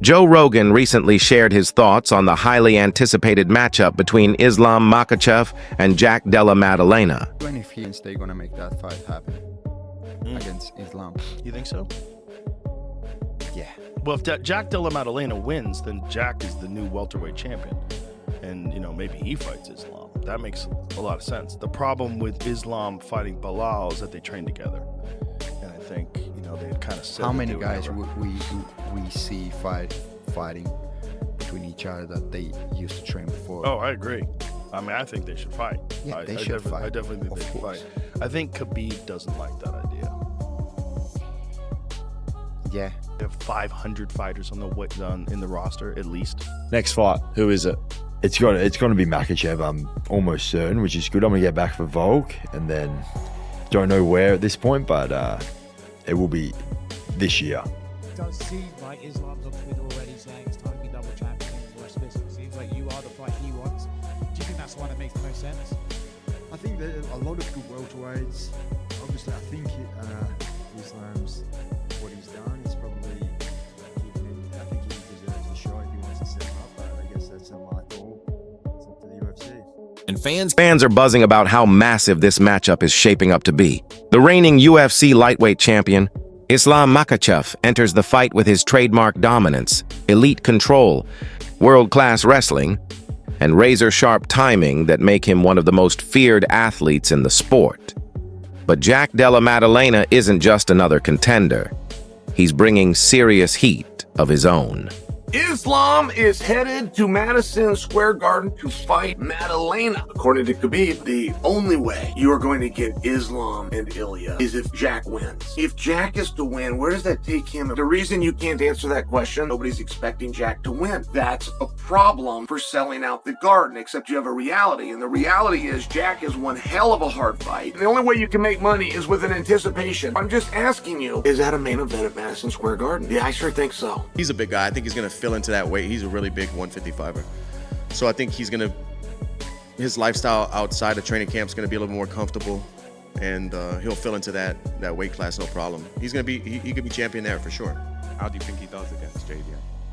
Joe Rogan recently shared his thoughts on the highly anticipated matchup between Islam Makhachev and Della Maddalena. Even if they're gonna make that fight happen against Islam. You think so? Yeah. Well, if Jack Della Maddalena wins, then Jack is the new welterweight champion. And, maybe he fights Islam. That makes a lot of sense. The problem with Islam fighting Bilal is that they train together. And I think, they kind of said how many guys we see fighting between each other that they used to train before? Oh, I agree. I think they should fight. Yeah, they should fight. I definitely think they should fight. I think Khabib doesn't like that idea. Yeah. They have 500 fighters in the roster at least. Next fight, who is it? It's going to be Makhachev. I'm almost certain, which is good. I'm going to get back for Volk, and then don't know where at this point, but it will be this year. It does seem like Islam's on Twitter already saying it's time to be double champion in the rest of this. It seems like you are the fight he wants. Do you think that's the one that makes the most sense? I think that a lot of good welterweights. Obviously, I think Islam's what he's done is probably given him. I think he deserves a shot if he wants to step up. But I guess that's not my call. It's up to the UFC. And fans are buzzing about how massive this matchup is shaping up to be. The reigning UFC lightweight champion, Islam Makhachev, enters the fight with his trademark dominance, elite control, world-class wrestling, and razor-sharp timing that make him one of the most feared athletes in the sport. But Jack Della Maddalena isn't just another contender. He's bringing serious heat of his own. Islam is headed to Madison Square Garden to fight Maddalena. According to Khabib, the only way you are going to get Islam and Ilya is if Jack wins. If Jack is to win, where does that take him? The reason you can't answer that question, nobody's expecting Jack to win. That's a problem for selling out the Garden, except you have a reality. And the reality is Jack is one hell of a hard fight. And the only way you can make money is with an anticipation. I'm just asking you, is that a main event at Madison Square Garden? Yeah, I sure think so. He's a big guy. I think he's going to fill into that weight. He's a really big 155er. So I think his lifestyle outside of training camp is going to be a little more comfortable, and he'll fill into that weight class no problem. He's going to be, he could be champion there for sure. How do you think he does against JDM?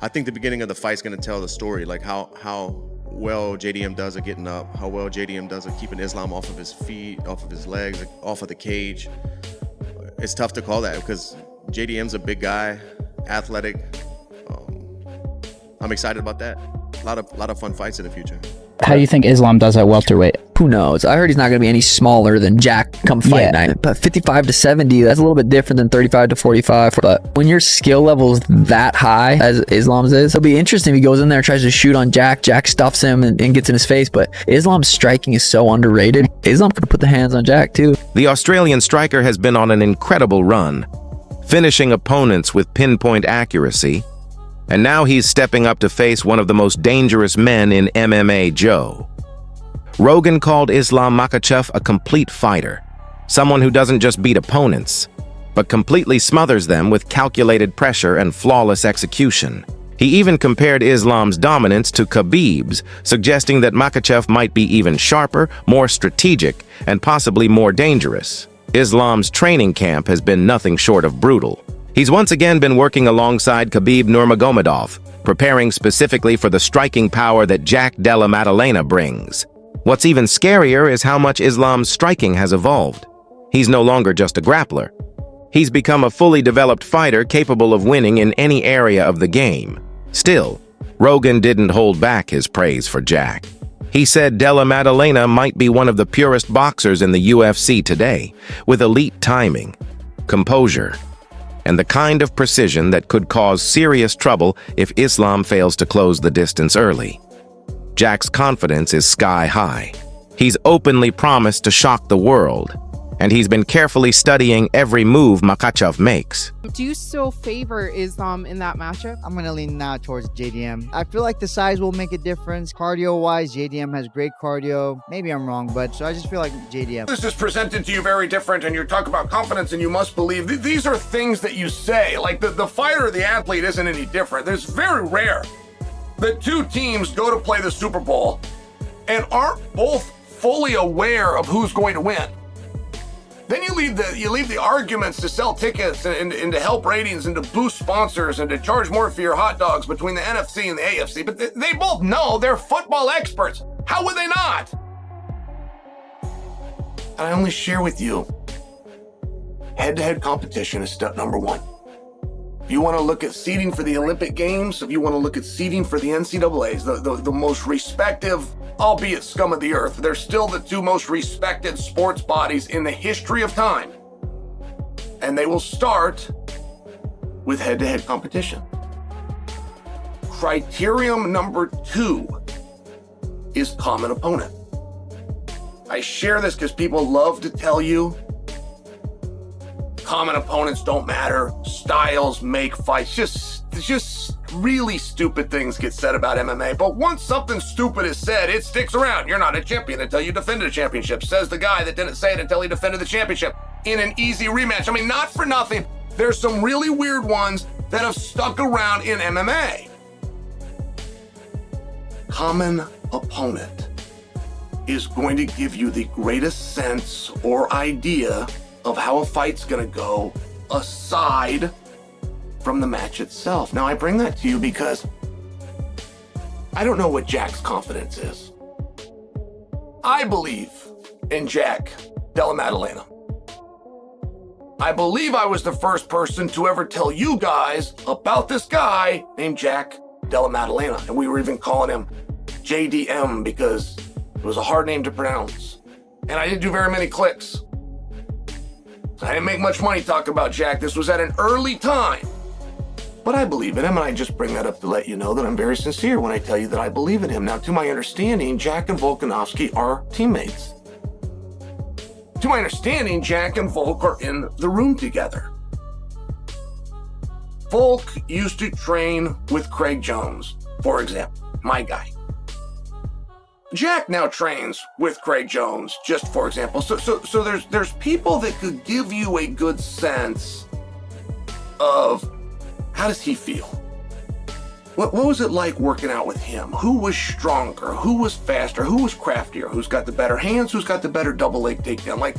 I think the beginning of the fight's going to tell the story, like how well JDM does at getting up, how well JDM does at keeping Islam off of his feet, off of his legs, off of the cage. It's tough to call that because JDM's a big guy, athletic. I'm excited about that. A lot of fun fights in the future. How do you think Islam does at welterweight? Who knows? I heard he's not going to be any smaller than Jack come fight night. But 55 to 70, that's a little bit different than 35 to 45. But when your skill level is that high, as Islam's is, it'll be interesting if he goes in there and tries to shoot on Jack. Jack stuffs him and gets in his face. But Islam's striking is so underrated. Islam could put the hands on Jack, too. The Australian striker has been on an incredible run, finishing opponents with pinpoint accuracy. And now he's stepping up to face one of the most dangerous men in MMA, Joe. Rogan called Islam Makhachev a complete fighter, someone who doesn't just beat opponents, but completely smothers them with calculated pressure and flawless execution. He even compared Islam's dominance to Khabib's, suggesting that Makhachev might be even sharper, more strategic, and possibly more dangerous. Islam's training camp has been nothing short of brutal. He's once again been working alongside Khabib Nurmagomedov, preparing specifically for the striking power that Jack Della Maddalena brings. What's even scarier is how much Islam's striking has evolved. He's no longer just a grappler. He's become a fully developed fighter capable of winning in any area of the game. Still, Rogan didn't hold back his praise for Jack. He said Della Maddalena might be one of the purest boxers in the UFC today, with elite timing, composure, and the kind of precision that could cause serious trouble if Islam fails to close the distance early. Jack's confidence is sky high. He's openly promised to shock the world, and he's been carefully studying every move Makhachev makes. Do you still favor Islam in that matchup? I'm going to lean now towards JDM. I feel like the size will make a difference. Cardio-wise, JDM has great cardio. Maybe I'm wrong, but so I just feel like JDM. This is presented to you very different, and you talk about confidence and you must believe. These are things that you say. Like the fighter or the athlete isn't any different. It's very rare that two teams go to play the Super Bowl and aren't both fully aware of who's going to win. Then you leave the arguments to sell tickets and to help ratings and to boost sponsors and to charge more for your hot dogs between the NFC and the AFC. But they both know they're football experts. How would they not? And I only share with you, head-to-head competition is step number one. If you want to look at seeding for the Olympic Games, if you want to look at seeding for the NCAAs, the most respective, albeit scum of the earth, they're still the two most respected sports bodies in the history of time. And they will start with head-to-head competition. Criterium number 2 is common opponent. I share this because people love to tell you common opponents don't matter, styles make fights. Just really stupid things get said about MMA. But once something stupid is said, it sticks around. You're not a champion until you defended a championship, says the guy that didn't say it until he defended the championship in an easy rematch. I mean, not for nothing, there's some really weird ones that have stuck around in MMA. Common opponent is going to give you the greatest sense or idea of how a fight's gonna go aside from the match itself. Now, I bring that to you because I don't know what Jack's confidence is. I believe in Jack Della Maddalena. I believe I was the first person to ever tell you guys about this guy named Jack Della Maddalena, and we were even calling him JDM because it was a hard name to pronounce. And I didn't do very many clicks. I didn't make much money talking about Jack. This was at an early time. But I believe in him, and I just bring that up to let you know that I'm very sincere when I tell you that I believe in him. Now, to my understanding, Jack and Volkanovski are teammates. To my understanding, Jack and Volk are in the room together. Volk used to train with Craig Jones, for example, my guy. Jack now trains with Craig Jones, just for example. So there's people that could give you a good sense of how does he feel? What was it like working out with him? Who was stronger? Who was faster? Who was craftier? Who's got the better hands? Who's got the better double leg takedown?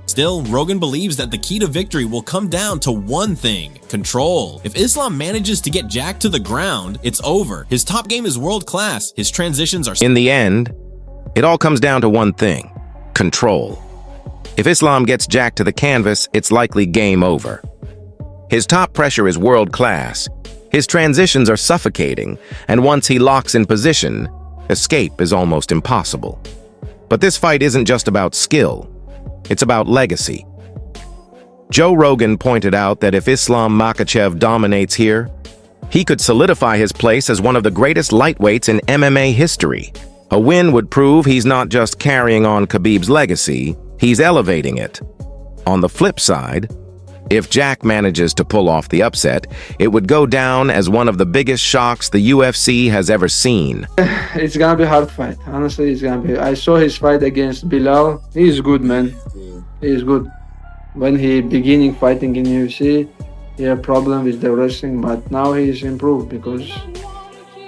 Still, Rogan believes that the key to victory will come down to one thing: control. If Islam manages to get Jack to the ground, it's over. His top game is world class. His transitions are... In the end, it all comes down to one thing: control. If Islam gets Jack to the canvas, it's likely game over. His top pressure is world class. His transitions are suffocating, and once he locks in position, escape is almost impossible. But this fight isn't just about skill. It's about legacy. Joe Rogan pointed out that if Islam Makhachev dominates here, he could solidify his place as one of the greatest lightweights in MMA history. A win would prove he's not just carrying on Khabib's legacy, he's elevating it. On the flip side, if Jack manages to pull off the upset, it would go down as one of the biggest shocks the UFC has ever seen. It's gonna be a hard fight. Honestly, it's gonna be. I saw his fight against Bilal. He's good, man. He's good. When he beginning fighting in UFC, he had a problem with the wrestling, but now he's improved because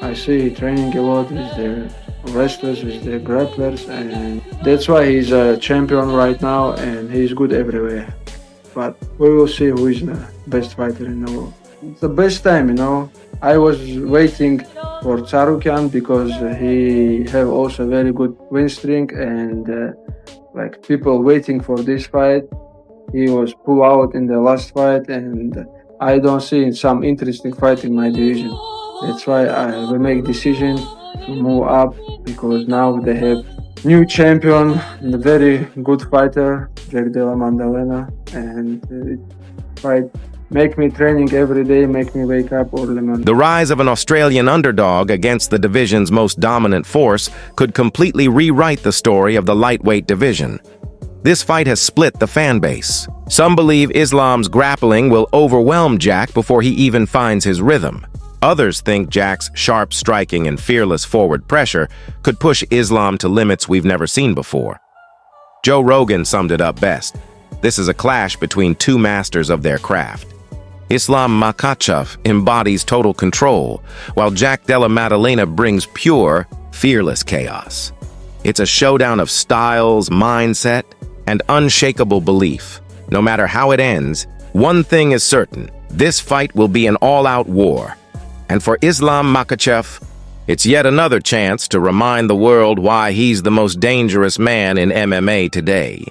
I see he training a lot with the wrestlers, with the grapplers, and that's why he's a champion right now, and he's good everywhere. But we will see who is the best fighter in the world. It's the best time, you know. I was waiting for Tsarukyan because he have also very good win streak, and like people waiting for this fight. He was pulled out in the last fight, and I don't see some interesting fight in my division. That's why I will make decision to move up, because now they have new champion and a very good fighter, Jack Della Maddalena, and fight make me training every day, make me wake up early morning. The rise of an Australian underdog against the division's most dominant force could completely rewrite the story of the lightweight division. This fight has split the fan base. Some believe Islam's grappling will overwhelm Jack before he even finds his rhythm. Others think Jack's sharp striking and fearless forward pressure could push Islam to limits we've never seen before. Joe Rogan summed it up best. This is a clash between two masters of their craft. Islam Makhachev embodies total control, while Jack Della Maddalena brings pure, fearless chaos. It's a showdown of styles, mindset, and unshakable belief. No matter how it ends, one thing is certain: this fight will be an all-out war. And for Islam Makhachev, it's yet another chance to remind the world why he's the most dangerous man in MMA today.